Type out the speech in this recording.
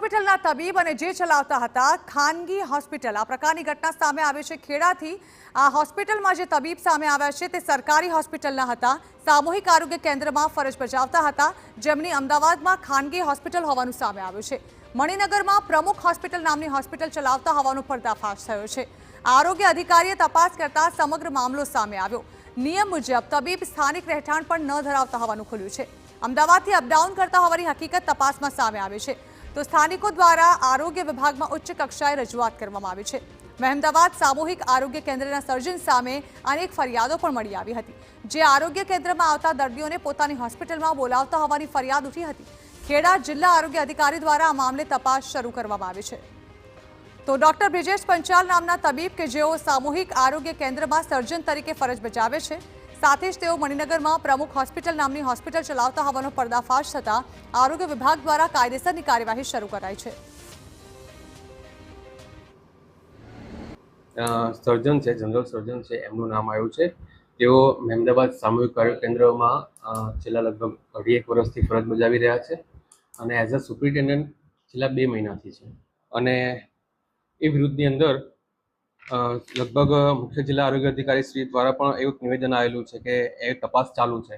હોસ્પિટલના તબીબ અને જે ચલાવતા હતા ખાનગી હોસ્પિટલ આ પ્રકારની ઘટના સામે આવી છે। ખેડાથી આ હોસ્પિટલમાં જે તબીબ સામે આવ્યા છે તે સરકારી હોસ્પિટલના હતા। સામૂહિક આરોગ્ય કેન્દ્રમાં ફરજ બજાવતા હતા, જેમની અમદાવાદમાં ખાનગી હોસ્પિટલ હોવાનું સામે આવ્યું છે। મણિનગરમાં પ્રમુખ હોસ્પિટલ નામની હોસ્પિટલ ચલાવતા હોવાનો પર્દાફાશ થયો છે। આરોગ્ય અધિકારીએ તપાસ કરતા સમગ્ર મામલો સામે આવ્યો। નિયમ મુજબ તબીબ સ્થાનિક રહેઠાણ પણ ન ધરાવતા હોવાનું ખુલ્યું છે। અમદાવાદથી અપડાઉન કરતા હોવાની હકીકત તપાસમાં સામે આવી છે। તો સ્થાનિકો દ્વારા આરોગ્ય વિભાગમાં ઉચ્ચ કક્ષાએ રજૂઆત કરવામાં આવી છે। મહેમદાવાદ સામૂહિક આરોગ્ય કેન્દ્રના સર્જન સામે અનેક ફરિયાદો પણ મળી આવી હતી, જે આરોગ્ય કેન્દ્રમાં આવતા દર્દીઓને પોતાની હોસ્પિટલમાં બોલાવતા હોવાની ફરિયાદ ઉઠી હતી। ખેડા જિલ્લા આરોગ્ય અધિકારી દ્વારા આ મામલે તપાસ શરૂ કરવામાં આવી છે। તો ડોક્ટર બ્રિજેશ પંચાલ નામના તબીબ કે જેઓ સામૂહિક આરોગ્ય કેન્દ્રમાં સર્જન તરીકે ફરજ બજાવે છે, સાથે જ તેઓ મણિનગરમાં પ્રમુખ હોસ્પિટલ નામની હોસ્પિટલ ચલાવતા હોવાનો પર્દાફાશ થતા આરોગ્ય વિભાગ દ્વારા કાયદેસરની કાર્યવાહી શરૂ કરાઈ છે। સર્જન છે, જનરલ સર્જન છે, એમનું નામ આવ્યું છે। તેઓ મહેમદાબાદ સામૂહિક આરોગ્ય કેન્દ્રમાં છેલ્લા લગભગ 2.5 વર્ષથી ફરજ બજાવી રહ્યા છે અને એઝ અ સુપ્રિન્ટેન્ડન્ટ છેલ્લા 2 મહિનાથી છે। અને એ વિરુદ્ધની અંદર લગભગ મુખ્ય જિલ્લા આરોગ્ય અધિકારી શ્રી દ્વારા પણ એવું નિવેદન આવેલું છે કે એ તપાસ ચાલુ છે।